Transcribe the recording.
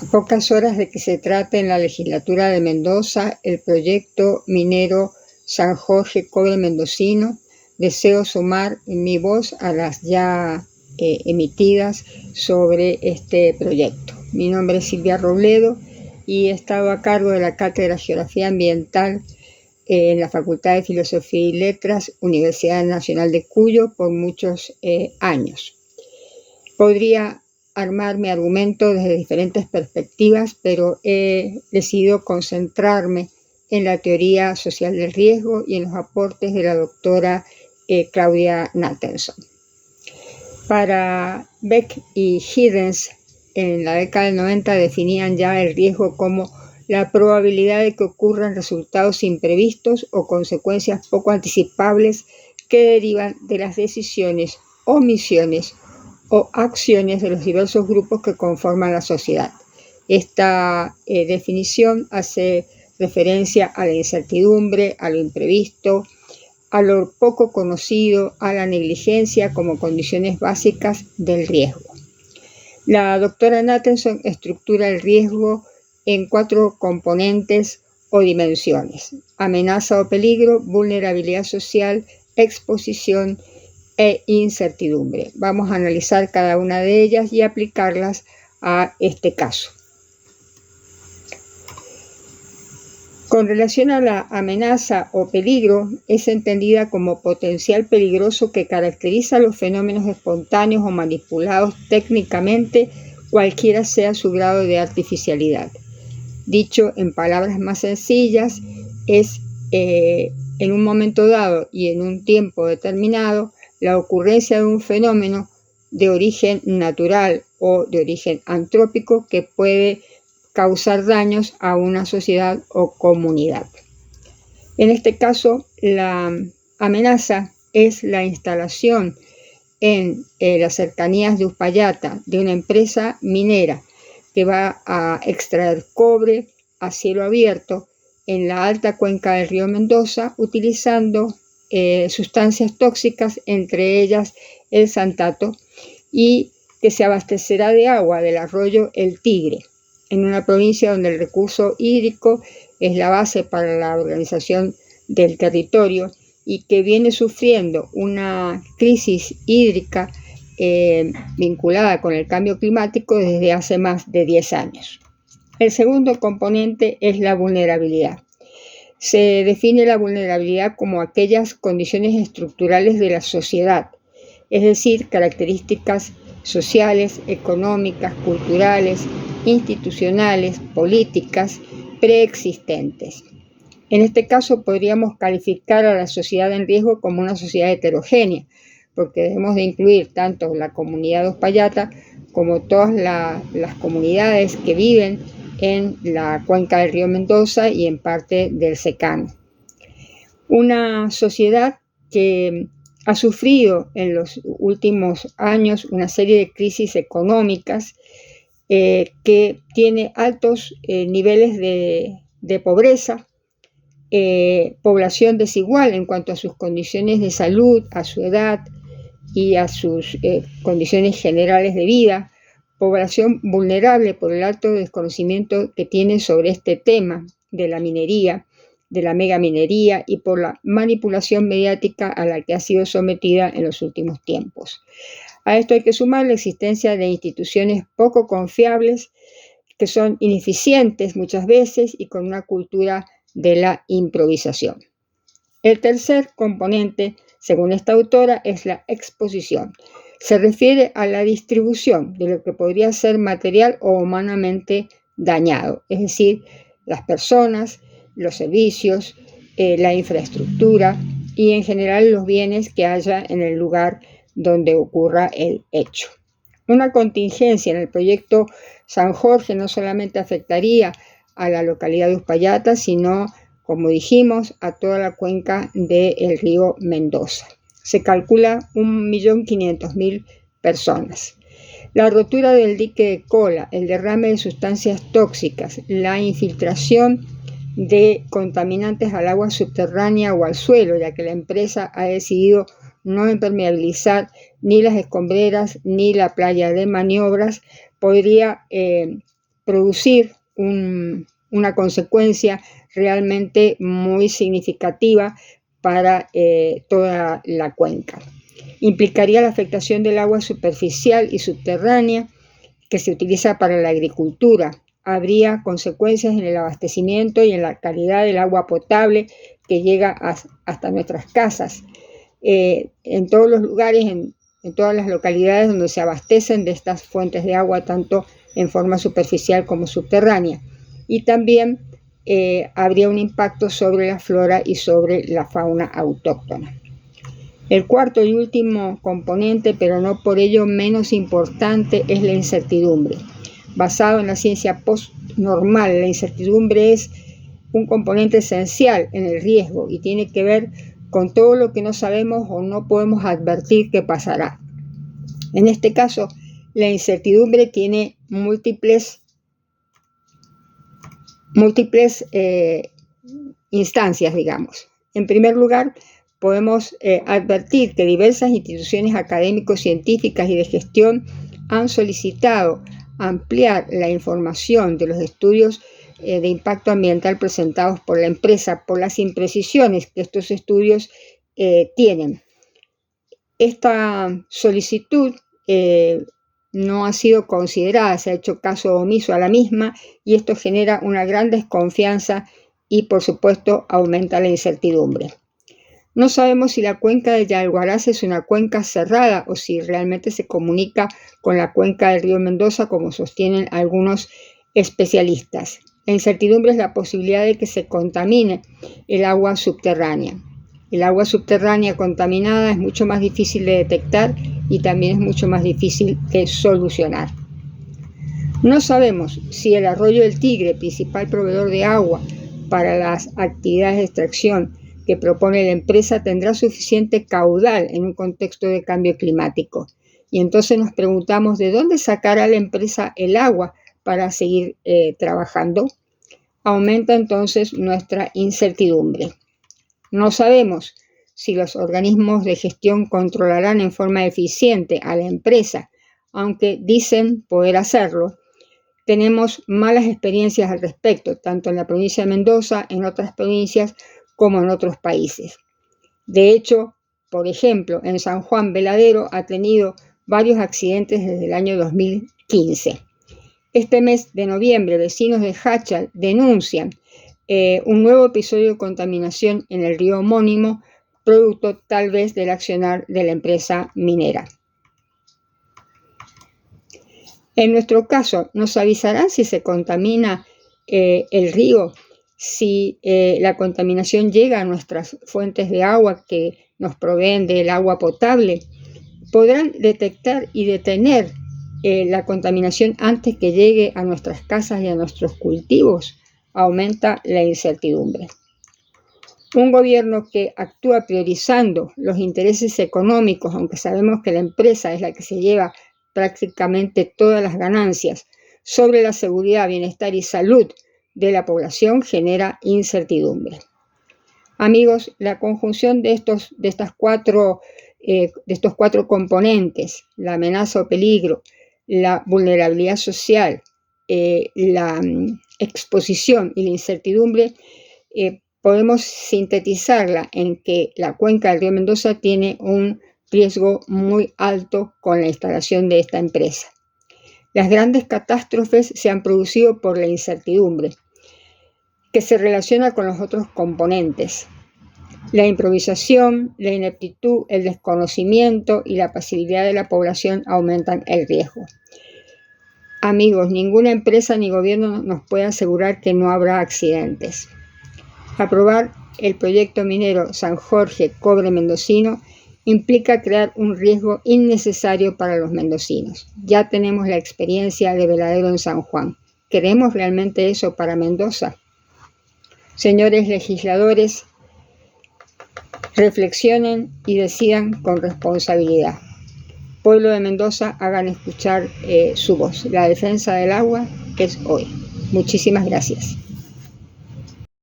A pocas horas de que se trate en la legislatura de Mendoza el proyecto minero San Jorge Cobre Mendocino, deseo sumar mi voz a las ya emitidas sobre este proyecto. Mi nombre es Silvia Robledo y he estado a cargo de la Cátedra de Geografía Ambiental en la Facultad de Filosofía y Letras, Universidad Nacional de Cuyo, por muchos años. Podría armar mi argumento desde diferentes perspectivas, pero he decidido concentrarme en la teoría social del riesgo y en los aportes de la doctora Claudia Nathanson. Para Beck y Giddens, en la década del 90 definían ya el riesgo como la probabilidad de que ocurran resultados imprevistos o consecuencias poco anticipables que derivan de las decisiones, omisiones o acciones de los diversos grupos que conforman la sociedad. Esta definición hace referencia a la incertidumbre, a lo imprevisto, a lo poco conocido, a la negligencia como condiciones básicas del riesgo. La doctora Nathanson estructura el riesgo en 4 componentes o dimensiones: amenaza o peligro, vulnerabilidad social, exposición e incertidumbre. Vamos a analizar cada una de ellas y aplicarlas a este caso. Con relación a la amenaza o peligro, es entendida como potencial peligroso que caracteriza los fenómenos espontáneos o manipulados técnicamente, cualquiera sea su grado de artificialidad. Dicho en palabras más sencillas, es en un momento dado y en un tiempo determinado la ocurrencia de un fenómeno de origen natural o de origen antrópico que puede causar daños a una sociedad o comunidad. En este caso, la amenaza es la instalación en las cercanías de Uspallata de una empresa minera que va a extraer cobre a cielo abierto en la alta cuenca del río Mendoza, utilizando sustancias tóxicas, entre ellas el santato, y que se abastecerá de agua del arroyo El Tigre, en una provincia donde el recurso hídrico es la base para la organización del territorio y que viene sufriendo una crisis hídrica vinculada con el cambio climático desde hace más de 10 años. El segundo componente es la vulnerabilidad. Se define la vulnerabilidad como aquellas condiciones estructurales de la sociedad, es decir, características sociales, económicas, culturales, institucionales, políticas, preexistentes. En este caso podríamos calificar a la sociedad en riesgo como una sociedad heterogénea, porque debemos de incluir tanto la comunidad de Uspallata como todas las comunidades que viven en la cuenca del río Mendoza y en parte del secano. Una sociedad que ha sufrido en los últimos años una serie de crisis económicas, que tiene altos niveles de pobreza, población desigual en cuanto a sus condiciones de salud, a su edad y a sus condiciones generales de vida, población vulnerable por el alto desconocimiento que tiene sobre este tema de la minería, de la megaminería, y por la manipulación mediática a la que ha sido sometida en los últimos tiempos. A esto hay que sumar la existencia de instituciones poco confiables, que son ineficientes muchas veces y con una cultura de la improvisación. El tercer componente, según esta autora, es la exposición. Se refiere a la distribución de lo que podría ser material o humanamente dañado, es decir, las personas, los servicios, la infraestructura y en general los bienes que haya en el lugar donde ocurra el hecho. Una contingencia en el proyecto San Jorge no solamente afectaría a la localidad de Uspallata, sino, como dijimos, a toda la cuenca del río Mendoza. Se calcula 1.500.000 personas. La rotura del dique de cola, el derrame de sustancias tóxicas, la infiltración de contaminantes al agua subterránea o al suelo, ya que la empresa ha decidido no impermeabilizar ni las escombreras ni la playa de maniobras, podría producir una consecuencia realmente muy significativa para toda la cuenca. Implicaría la afectación del agua superficial y subterránea que se utiliza para la agricultura. Habría consecuencias en el abastecimiento y en la calidad del agua potable que llega hasta nuestras casas. En todos los lugares, en todas las localidades donde se abastecen de estas fuentes de agua, tanto en forma superficial como subterránea. Y también habría un impacto sobre la flora y sobre la fauna autóctona. El cuarto y último componente, pero no por ello menos importante, es la incertidumbre. Basado en la ciencia post-normal, la incertidumbre es un componente esencial en el riesgo y tiene que ver con todo lo que no sabemos o no podemos advertir que pasará. En este caso, la incertidumbre tiene múltiples instancias, digamos. En primer lugar, podemos advertir que diversas instituciones académico-científicas y de gestión han solicitado ampliar la información de los estudios de impacto ambiental presentados por la empresa por las imprecisiones que estos estudios tienen. Esta solicitud no ha sido considerada, se ha hecho caso omiso a la misma y esto genera una gran desconfianza y, por supuesto, aumenta la incertidumbre. No sabemos si la cuenca de Yalhuaraz es una cuenca cerrada o si realmente se comunica con la cuenca del río Mendoza, como sostienen algunos especialistas. La incertidumbre es la posibilidad de que se contamine el agua subterránea. El agua subterránea contaminada es mucho más difícil de detectar y también es mucho más difícil de solucionar. No sabemos si el arroyo del Tigre, principal proveedor de agua para las actividades de extracción que propone la empresa, tendrá suficiente caudal en un contexto de cambio climático. Y entonces nos preguntamos de dónde sacará la empresa el agua para seguir trabajando. Aumenta entonces nuestra incertidumbre. No sabemos si los organismos de gestión controlarán en forma eficiente a la empresa, aunque dicen poder hacerlo. Tenemos malas experiencias al respecto, tanto en la provincia de Mendoza, en otras provincias, como en otros países. De hecho, por ejemplo, en San Juan Veladero ha tenido varios accidentes desde el año 2015. Este mes de noviembre, vecinos de Jáchal denuncian un nuevo episodio de contaminación en el río homónimo, producto tal vez del accionar de la empresa minera. En nuestro caso, nos avisarán si se contamina el río, si la contaminación llega a nuestras fuentes de agua que nos proveen del agua potable. Podrán detectar y detener la contaminación antes que llegue a nuestras casas y a nuestros cultivos. Aumenta la incertidumbre. Un gobierno que actúa priorizando los intereses económicos, aunque sabemos que la empresa es la que se lleva prácticamente todas las ganancias, sobre la seguridad, bienestar y salud de la población, genera incertidumbre. Amigos, la conjunción de estos cuatro componentes, la amenaza o peligro, la vulnerabilidad social, la exposición y la incertidumbre, podemos sintetizarla en que la cuenca del río Mendoza tiene un riesgo muy alto con la instalación de esta empresa. Las grandes catástrofes se han producido por la incertidumbre, que se relaciona con los otros componentes. La improvisación, la ineptitud, el desconocimiento y la pasividad de la población aumentan el riesgo. Amigos, ninguna empresa ni gobierno nos puede asegurar que no habrá accidentes. Aprobar el proyecto minero San Jorge Cobre Mendocino implica crear un riesgo innecesario para los mendocinos. Ya tenemos la experiencia de Veladero en San Juan. ¿Queremos realmente eso para Mendoza? Señores legisladores, reflexionen y decidan con responsabilidad. Pueblo de Mendoza, hagan escuchar su voz. La defensa del agua es hoy. Muchísimas gracias.